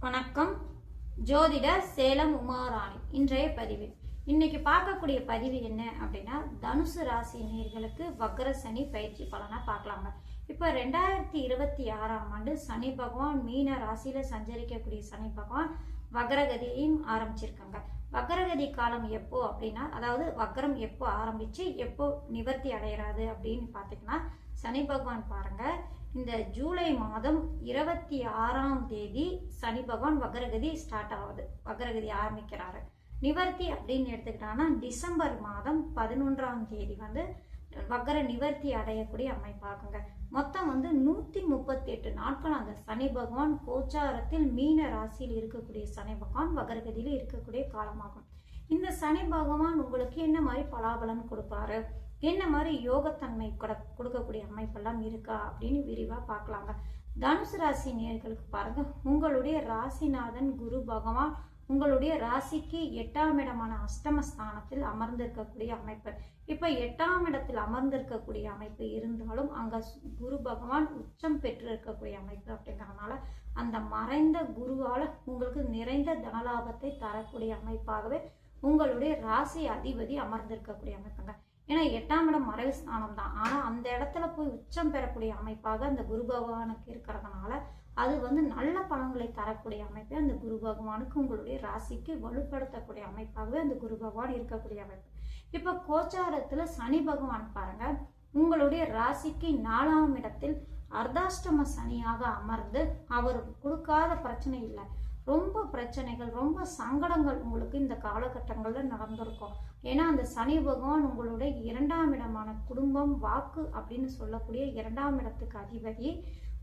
வணக்கம். ஜோதிடர் சேலம் உமாராணி. இன்றைய பதிவு இன்னைக்கு பார்க்கக்கூடிய பதிவு என்ன அப்படின்னா, தனுசு ராசி நேயர்களுக்கு வக்ர சனி பயிற்சி பலனா பார்க்கலாங்க. இப்போ 2026ஆம் ஆண்டு சனி பகவான் மீன ராசியில சஞ்சரிக்கக்கூடிய சனி பகவான் வக்ரகதியையும் ஆரம்பிச்சிருக்காங்க. வக்ரகதி காலம் எப்போ அப்படின்னா, அதாவது வக்ரம் எப்போ ஆரம்பிச்சு எப்போ நிவர்த்தி அடைகிறாது அப்படின்னு பார்த்தீங்கன்னா, சனி பகவான் பாருங்க, இந்த ஜூலை மாதம் 26ஆம் தேதி சனி பகவான் வக்ரகதி ஸ்டார்ட் ஆகுது, வக்ரகதி ஆரம்பிக்கிறாரு. நிவர்த்தி அப்படின்னு எடுத்துக்கிட்டாங்கன்னா டிசம்பர் மாதம் 11ஆம் தேதி வக்ர நிவர்த்தி அடையக்கூடிய அமைப்பாகுங்க. மொத்தம் 138 நாட்கள் அந்த சனி பகவான் கோச்சாரத்தில் மீன ராசியில் இருக்கக்கூடிய சனி பகவான் வக்ரகதியில் இருக்கக்கூடிய காலமாகும். இந்த சனி பகவான் உங்களுக்கு என்ன மாதிரி பலாபலன் கொடுப்பாரு, என்ன மாதிரி யோகத்தன்மை கொடுக்கக்கூடிய அமைப்பெல்லாம் இருக்கா அப்படின்னு விரிவா பார்க்கலாங்க. தனுசு ராசி நேயர்களுக்கு பாருங்க, உங்களுடைய ராசிநாதன் குரு பகவான் உங்களுடைய ராசிக்கு 8ஆம் இடமான அஷ்டமஸ்தானத்தில் அமர்ந்திருக்கக்கூடிய அமைப்பு. இப்ப 8ஆம் இடத்தில் அமர்ந்திருக்கக்கூடிய அமைப்பு இருந்தாலும் அங்க குரு பகவான் உச்சம் பெற்று இருக்கக்கூடிய அமைப்பு அப்படிங்கறதுனால அந்த மறைந்த குருவால உங்களுக்கு நிறைந்த தனலாபத்தை தரக்கூடிய அமைப்பாகவே உங்களுடைய ராசி அதிபதி அமர்ந்திருக்கக்கூடிய அமைப்புங்க. ஏன்னா 8ஆம் இடம் மறைவு ஸ்தானம் தான், ஆனா அந்த இடத்துல போய் உச்சம் பெறக்கூடிய அமைப்பாக அந்த குரு பகவானுக்கு இருக்கிறதுனால அது நல்ல பலன்களை தரக்கூடிய அமைப்பை அந்த குரு பகவானுக்கு உங்களுடைய ராசிக்கு வலுப்படுத்தக்கூடிய அமைப்பாகவே அந்த குரு பகவான் இருக்கக்கூடிய அமைப்பு. இப்ப கோச்சாரத்துல சனி பகவான் பாருங்க, உங்களுடைய ராசிக்கு 4ஆம் இடத்தில் அர்த்தாஷ்டம சனியாக அமர்ந்து அவர் கொடுக்காத பிரச்சனை இல்லை, ரொம்ப பிரச்சனைகள் ரொம்ப சங்கடங்கள் உங்களுக்கு இந்த காலகட்டங்கள்ல நடந்திருக்கும். ஏன்னா அந்த சனி பகவான் உங்களுடைய 2ஆம் இடமான குடும்பம் வாக்கு அப்படின்னு சொல்லக்கூடிய 2ஆம் இடத்துக்கு அதிபதி,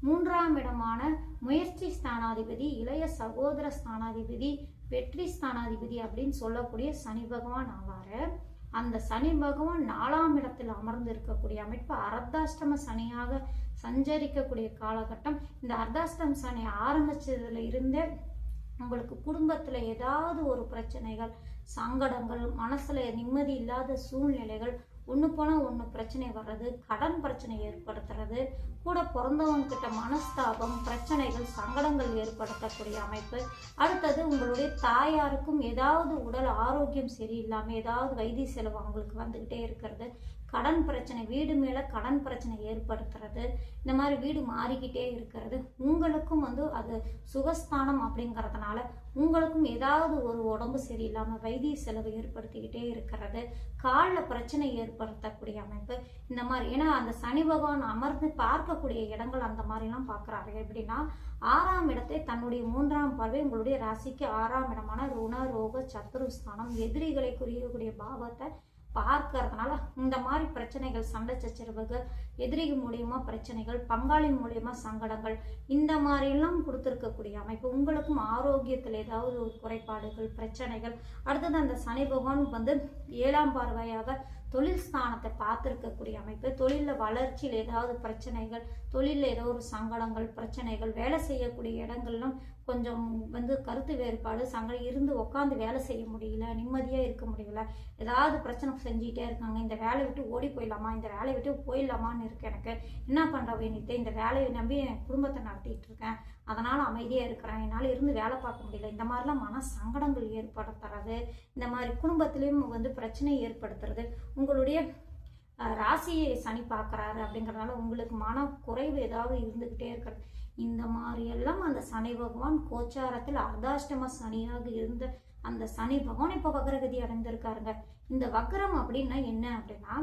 3ஆம் இடமான முயற்சி ஸ்தானாதிபதி, இளைய சகோதர ஸ்தானாதிபதி, வெற்றி ஸ்தானாதிபதி அப்படின்னு சொல்லக்கூடிய சனி பகவான் ஆவாரு. அந்த சனி பகவான் 4ஆம் இடத்தில் அமர்ந்து இருக்கக்கூடிய அமைப்பு அர்த்தாஷ்டம சனியாக சஞ்சரிக்கக்கூடிய காலகட்டம். இந்த அர்த்தாஷ்டம சனி ஆரம்பிச்சதுல இருந்தே உங்களுக்கு குடும்பத்துல ஏதாவது ஒரு பிரச்சனைகள், சங்கடங்கள், மனசுல நிம்மதி இல்லாத சூழ்நிலைகள், ஒண்ணு போனா ஒண்ணு பிரச்சனை வர்றது, கடன் பிரச்சனை ஏற்படுத்துறது, கூட பிறந்தவங்க கிட்ட மனஸ்தாபம், பிரச்சனைகள், சங்கடங்கள் ஏற்படுத்தக்கூடிய அமைப்பு. அடுத்தது உங்களுடைய தாயாருக்கும் ஏதாவது உடல் ஆரோக்கியம் சரியில்லாம ஏதாவது வைத்திய செலவு அவங்களுக்கு வந்துகிட்டே இருக்கிறது, கடன் பிரச்சனை, வீடு மேல கடன் பிரச்சனை ஏற்படுத்துறது, இந்த மாதிரி வீடு மாறிக்கிட்டே இருக்கிறது. உங்களுக்கும் அது சுகஸ்தானம் அப்படிங்கறதுனால உங்களுக்கும் ஏதாவது ஒரு உடம்பு சரியில்லாம வைத்திய செலவு ஏற்படுத்திக்கிட்டே இருக்கிறது, காலில் பிரச்சனை ஏற்படுத்தக்கூடிய அமைப்பு. இந்த மாதிரி ஏன்னா அந்த சனி பகவான் அமர்ந்து பார்க்கக்கூடிய இடங்கள் அந்த மாதிரிலாம் பார்க்குறாரு. எப்படின்னா 6ஆம் இடத்தை தன்னுடைய 3ஆம் பார்வை உங்களுடைய ராசிக்கு 6ஆம் இடமான ருண ரோக சத்துருஸ்தானம் எதிரிகளை குறிக்கக்கூடிய பாவத்தை பார்க்கறதுனால இந்த மாதிரி பிரச்சனைகள், சண்டை சச்சரவுகள், எதிரிகள் மூலியமா பிரச்சனைகள், பங்காளி மூலியமா சங்கடங்கள், இந்த மாதிரி எல்லாம் கொடுத்திருக்கக்கூடிய அமைப்பு. உங்களுக்கும் ஆரோக்கியத்தில் ஏதாவது ஒரு குறைபாடுகள், பிரச்சனைகள். அடுத்தது அந்த சனி பகவான் 7ஆம் பார்வையாக தொழில் ஸ்தானத்தை பார்த்துருக்கக்கூடிய அமைப்பு. தொழிலில் வளர்ச்சியில் ஏதாவது பிரச்சனைகள், தொழிலில் ஏதோ ஒரு சங்கடங்கள், பிரச்சனைகள், வேலை செய்யக்கூடிய இடங்கள்லாம் கொஞ்சம் கருத்து வேறுபாடு, சங்கடம் இருந்து உட்காந்து வேலை செய்ய முடியல, நிம்மதியா இருக்க முடியல, ஏதாவது பிரச்சனை செஞ்சுட்டே இருக்காங்க, இந்த வேலையை விட்டு ஓடி போயிடலாமா, இந்த வேலையை விட்டு போயிடலாமான்னு இருக்கு, எனக்கு என்ன பண்ற வேண்டிட்டு இந்த வேலையை நம்பி என் குடும்பத்தை நடத்திட்டு இருக்கேன், அதனால அமைதியா இருக்கிறேன், என்னால இருந்து வேலை பார்க்க முடியல, இந்த மாதிரிலாம் மன சங்கடங்கள் ஏற்படுத்துறது, இந்த மாதிரி குடும்பத்திலையும் பிரச்சனை ஏற்படுத்துறது. உங்களுடைய ராசியை சனி பார்க்கறாரு அப்படிங்கறதுனால உங்களுக்கு மன குறைவு ஏதாவது இருந்துகிட்டே இருக்கிறது. இந்த மாதிரி எல்லாம் அந்த சனி பகவான் கோச்சாரத்தில் அர்த்தாஷ்டம சனியாக இருந்த அந்த சனி பகவான் இப்ப வக்ரகதி அடைந்திருக்காருங்க. இந்த வக்ரம் அப்படின்னா என்ன அப்படின்னா,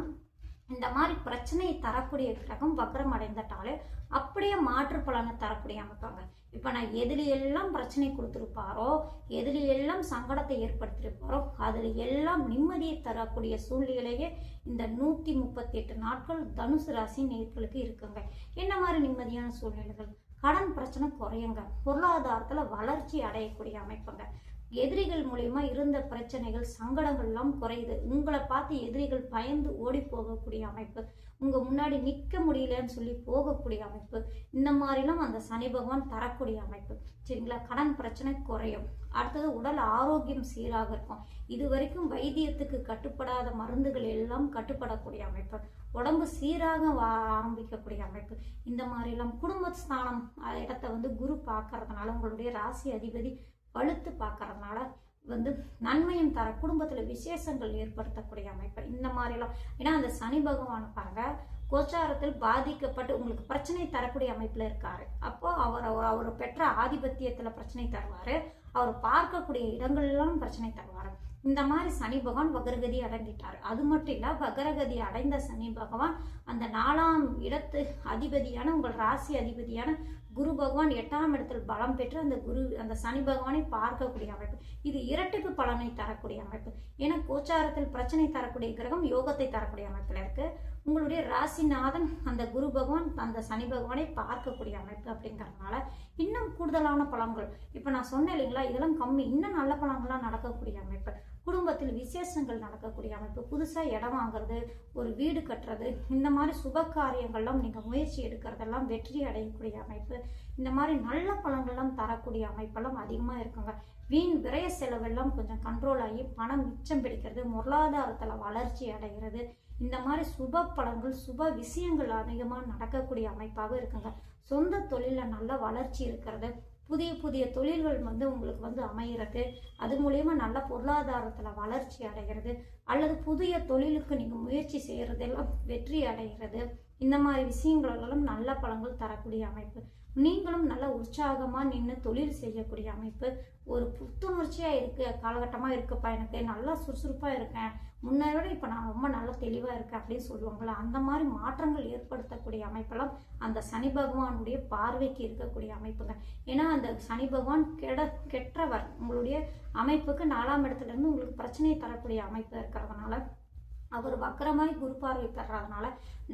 இந்த மாதிரி பிரச்சனையை தரக்கூடிய கிரகம் வக்ரம் அடைந்துட்டாலே அப்படியே மாற்று பலனை தரக்கூடிய அமைப்பாங்க. இப்ப நான் எதிலெல்லாம் பிரச்சனை கொடுத்திருப்பாரோ, எதிலெல்லாம் சங்கடத்தை ஏற்படுத்தியிருப்பாரோ, அதுல எல்லாம் நிம்மதியை தரக்கூடிய சூழ்நிலையே இந்த 138 நாட்கள் தனுசு ராசி நேயர்களுக்கு இருக்குங்க. என்ன மாதிரி நிம்மதியான சூழ்நிலைகள்? கடன் பிரச்சனை குறையுங்க, பொருளாதாரத்துல வளர்ச்சி அடையக்கூடிய அமைப்புங்க, எதிரிகள் மூலியமா இருந்த பிரச்சனைகள் சங்கடங்கள் எல்லாம் குறையுது. உங்களை பார்த்து எதிரிகள் பயந்து ஓடி போகக்கூடிய அமைப்பு, உங்க முன்னாடி நிற்க முடியலன்னு சொல்லி போகக்கூடிய அமைப்பு, இந்த மாதிரிலாம் அந்த சனி பகவான் தரக்கூடிய அமைப்பு. சரிங்களா? கடன் பிரச்சனை குறையும். அடுத்தது உடல் ஆரோக்கியம் சீராக இருக்கும். இது வரைக்கும் வைத்தியத்துக்கு கட்டுப்படாத மருந்துகள் எல்லாம் கட்டுப்படக்கூடிய அமைப்பு, உடம்பு சீராக ஆரம்பிக்கக்கூடிய அமைப்பு. இந்த மாதிரிலாம் குடும்பஸ்தானம் இடத்த குரு பார்க்கறதுனால, உங்களுடைய ராசி அதிபதி வலுத்து பார்க்கறதுனால நன்மையும் தர, குடும்பத்துல விசேஷங்கள் ஏற்படுத்தக்கூடிய அமைப்பு. இந்த மாதிரிலாம் ஏன்னா அந்த சனி பகவான் பாருங்க கோச்சாரத்தில் பாதிக்கப்பட்டு உங்களுக்கு பிரச்சனை தரக்கூடிய அமைப்புல இருக்காரு. அப்போ அவர் பெற்ற ஆதிபத்தியத்துல பிரச்சனை தருவாரு, அவர் பார்க்கக்கூடிய இடங்கள்லாம் பிரச்சனை தருவாரு. இந்த மாதிரி சனி பகவான் வக்ரகதி அடைஞ்சிட்டாரு. அது மட்டும் இல்ல, வக்ரகதி அடைந்த சனி பகவான் அந்த 4ஆம் இடத்து அதிபதியான உங்கள் ராசி அதிபதியான குரு பகவான் 8ஆம் இடத்தில் பலம் பெற்று அந்த சனி பகவானை பார்க்கக்கூடிய அமைப்பு. இது இரட்டிப்பு பலனை தரக்கூடிய அமைப்பு. ஏன்னா கோச்சாரத்தில் பிரச்சனை தரக்கூடிய கிரகம் யோகத்தை தரக்கூடிய அமைப்புல இருக்கு. உங்களுடைய ராசிநாதன் அந்த குரு பகவான் அந்த சனி பகவானை பார்க்கக்கூடிய அமைப்பு அப்படிங்கறதுனால இன்னும் கூடுதலான பலன்கள். இப்ப நான் சொன்னேன் இல்லைங்களா, இதெல்லாம் கம்மி, இன்னும் நல்ல பலன்கள்லாம் நடக்கக்கூடிய அமைப்பு. குடும்பத்தில் விசேஷங்கள் நடக்கக்கூடிய அமைப்பு, புதுசா இடம் வாங்குறது, ஒரு வீடு கட்டுறது, இந்த மாதிரி சுப காரியங்கள்லாம் நீங்க முயற்சி எடுக்கிறதெல்லாம் வெற்றி அடையக்கூடிய அமைப்பு. இந்த மாதிரி நல்ல பலன்கள்லாம் தரக்கூடிய அமைப்பெல்லாம் அதிகமா இருக்குங்க. வீண் விரய செலவெல்லாம் கொஞ்சம் கண்ட்ரோல் ஆகி பணம் மிச்சம் பிடிக்கிறது, பொருளாதாரத்துல வளர்ச்சி அடைகிறது, இந்த மாதிரி சுப பலன்கள் சுப விஷயங்கள் அதிகமா நடக்கக்கூடிய அமைப்பாக இருக்குங்க. சொந்த தொழில நல்ல வளர்ச்சி இருக்கிறது, புதிய புதிய தொழில்கள் உங்களுக்கு அமைகிறது, அது மூலியமா நல்ல பொருளாதாரத்துல வளர்ச்சி அடைகிறது, அல்லது புதிய தொழிலுக்கு நீங்க முயற்சி செய்யறதெல்லாம் வெற்றி அடைகிறது. இந்த மாதிரி விஷயங்களெல்லாம் நல்ல பலன்கள் தரக்கூடிய அமைப்பு. நீங்களும் நல்ல உற்சாகமா நின்று தொழில் செய்யக்கூடிய அமைப்பு. ஒரு புத்துணர்ச்சியா இருக்கு காலகட்டமா இருக்குப்பா, எனக்கு நல்லா சுறுசுறுப்பா இருக்கேன், முன்னை விட இப்ப நான் ரொம்ப நல்லா தெளிவா இருக்கேன் அப்படின்னு சொல்லுவாங்களா, அந்த மாதிரி மாற்றங்கள் ஏற்படுத்தக்கூடிய அமைப்பெல்லாம் அந்த சனி பகவானுடைய பார்வைக்கு இருக்கக்கூடிய அமைப்புங்க. ஏன்னா அந்த சனி பகவான் கெட்டவர், உங்களுடைய அமைப்புக்கு 4ஆம் இடத்துல இருந்து உங்களுக்கு பிரச்சனையை தரக்கூடிய அமைப்பு இருக்கிறதுனால, அவர் வக்கரமாய் குரு பார்வை பெறறதுனால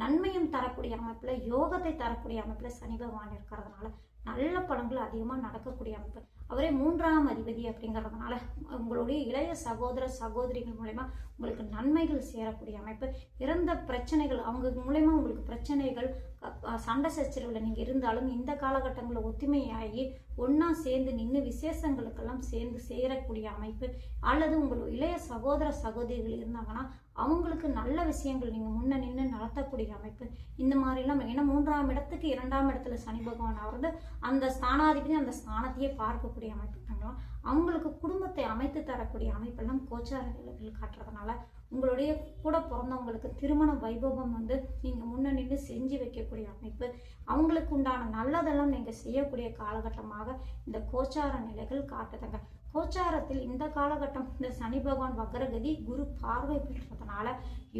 நன்மையும் தரக்கூடிய அமைப்புல, யோகத்தை தரக்கூடிய அமைப்புல சனி பகவான் இருக்கிறதுனால நல்ல பலன்கள் அதிகமா நடக்கக்கூடிய அமைப்பு. அவரே 3ஆம் அதிபதி அப்படிங்கிறதுனால உங்களுடைய இளைய சகோதர சகோதரிகள் மூலமா உங்களுக்கு நன்மைகள் சேரக்கூடிய அமைப்பு. இறந்த பிரச்சனைகள் அவங்க மூலமா உங்களுக்கு பிரச்சனைகள் சண்டை சச்சரவுல நீங்க இருந்தாலும் இந்த காலகட்டங்களில் ஒத்துமையாகி ஒன்னா சேர்ந்து நின்று விசேஷங்களுக்கெல்லாம் சேர்ந்து சேரக்கூடிய அமைப்பு. அல்லது உங்கள் இளைய சகோதர சகோதரிகள் இருந்தாங்கன்னா அவங்களுக்கு நல்ல விஷயங்கள் நீங்க முன்ன நின்று நடத்தக்கூடிய அமைப்பு. இந்த மாதிரிலாம் ஏன்னா 3ஆம் இடத்துக்கு 2ஆம் இடத்துல சனி பகவான் அவரது அந்த ஸ்தானாதிபதி அந்த ஸ்தானத்தையே பார்க்கக்கூடிய அமைப்பு. அவங்களுக்கு குடும்பத்தை அமைத்து தரக்கூடிய அமைப்பெல்லாம் கோச்சார நிலைகள் காட்டுறதுனால உங்களுடைய கூட பிறந்தவங்களுக்கு திருமண வைபவம் நீங்க முன்ன நின்று செஞ்சு வைக்கக்கூடிய அமைப்பு. அவங்களுக்கு உண்டான நல்லதெல்லாம் நீங்க செய்யக்கூடிய காலகட்டமாக இந்த கோச்சார நிலைகள் காட்டுதுங்க. கோச்சாரத்தில் இந்த காலகட்டம் இந்த சனி பகவான் வக்ரகதி குரு பார்வை பெற்றதுனால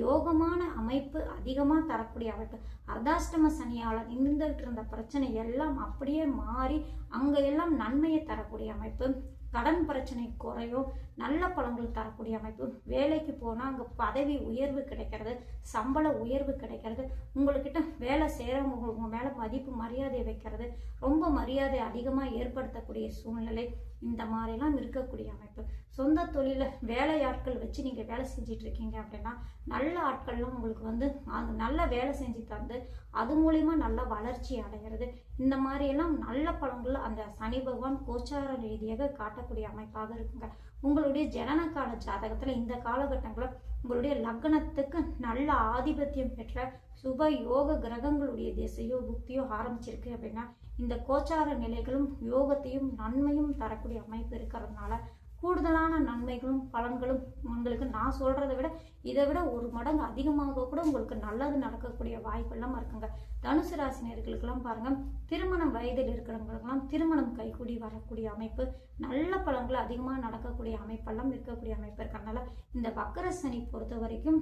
யோகமான அமைப்பு அதிகமா தரக்கூடிய அமைப்பு. அர்த்தாஷ்டம சனியால இருந்துகிட்டு இருந்த பிரச்சனை எல்லாம் அப்படியே மாறி அங்க எல்லாம் நன்மையை தரக்கூடிய அமைப்பு. கடன் பிரச்சனை குறையும், நல்ல பலன்கள் தரக்கூடிய அமைப்பு. வேலைக்கு போனா அங்க பதவி உயர்வு கிடைக்கிறது, சம்பள உயர்வு கிடைக்கிறது, உங்ககிட்ட வேலை செய்யறவங்க உங்க மேல மதிப்பு மரியாதை வைக்கிறது, ரொம்ப மரியாதை அதிகமா ஏற்படுத்தக்கூடிய சூழ்நிலை, இந்த மாதிரிலாம் இருக்கக்கூடிய அமைப்பு. சொந்த தொழில வேலையாட்கள் வச்சு நீங்க வேலை செஞ்சிட்டு இருக்கீங்க அப்படின்னா நல்ல ஆட்கள்லாம் உங்களுக்கு நல்ல வேலை செஞ்சு தந்து அது மூலியமா நல்ல வளர்ச்சி அடைகிறது. இந்த மாதிரி எல்லாம் நல்ல பலன்கள் அந்த சனி பகவான் கோச்சார ரீதியாக காட்டக்கூடிய அமைப்பாக இருக்குங்க. உங்களுடைய ஜனனகால ஜாதகத்துல இந்த காலகட்டங்களில் உங்களுடைய லக்னத்துக்கு நல்ல ஆதிபத்தியம் பெற்ற சுப யோக கிரகங்களுடைய திசையோ புக்தியோ ஆரம்பிச்சிருக்கு அப்படின்னா இந்த கோச்சார நிலைகளும் யோகத்தையும் நன்மையும் தரக்கூடிய அமைப்பு இருக்கிறதுனால கூடுதலான நன்மைகளும் பலன்களும் உங்களுக்கு நான் சொல்றதை விட இதை விட 1 மடங்கு அதிகமாக கூட உங்களுக்கு நல்லது நடக்கக்கூடிய வாய்ப்பெல்லாம் இருக்குங்க. தனுசு ராசினியர்களுக்கெல்லாம் பாருங்க, திருமணம் வயதில் இருக்கிறவங்களுக்கெல்லாம் திருமணம் கைகூடி வரக்கூடிய அமைப்பு, நல்ல பலன்கள் அதிகமாக நடக்கக்கூடிய அமைப்பெல்லாம் இருக்கக்கூடிய அமைப்பு இருக்கிறதுனால இந்த வக்கர சனி பொறுத்த வரைக்கும்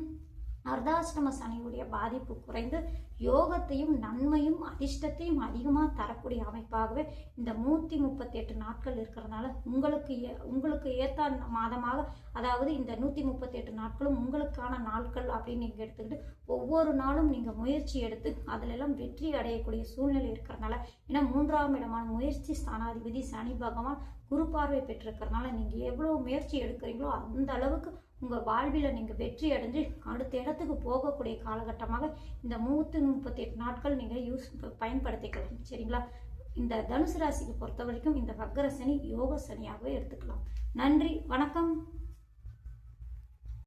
அர்த்தாஷ்டம சனியுடைய பாதிப்பு குறைந்து யோகத்தையும் நன்மையும் அதிர்ஷ்டத்தையும் அதிகமாக தரக்கூடிய அமைப்பாகவே இந்த 138 நாட்கள் இருக்கிறதுனால உங்களுக்கு ஏற்ற மாதமாக, அதாவது இந்த 138 நாட்களும் உங்களுக்கான நாட்கள் அப்படின்னு நீங்கள் எடுத்துக்கிட்டு ஒவ்வொரு நாளும் நீங்கள் முயற்சி எடுத்து அதிலெல்லாம் வெற்றி அடையக்கூடிய சூழ்நிலை இருக்கிறதுனால, ஏன்னா 3ஆம் இடமான முயற்சி ஸ்தானாதிபதி சனி பகவான் குரு பார்வை பெற்றிருக்கிறதுனால நீங்கள் எவ்வளோ முயற்சி எடுக்கிறீங்களோ அந்த அளவுக்கு உங்கள் வாழ்வில் நீங்கள் வெற்றி அடைஞ்சு அடுத்த இடத்துக்கு போகக்கூடிய காலகட்டமாக இந்த 138 நாட்கள் நீங்கள் பயன்படுத்திக்கலாம். சரிங்களா? இந்த தனுசு ராசிக்கு பொறுத்த வரைக்கும் இந்த வக்கர சனி யோக சனியாகவே எடுத்துக்கலாம். நன்றி, வணக்கம்.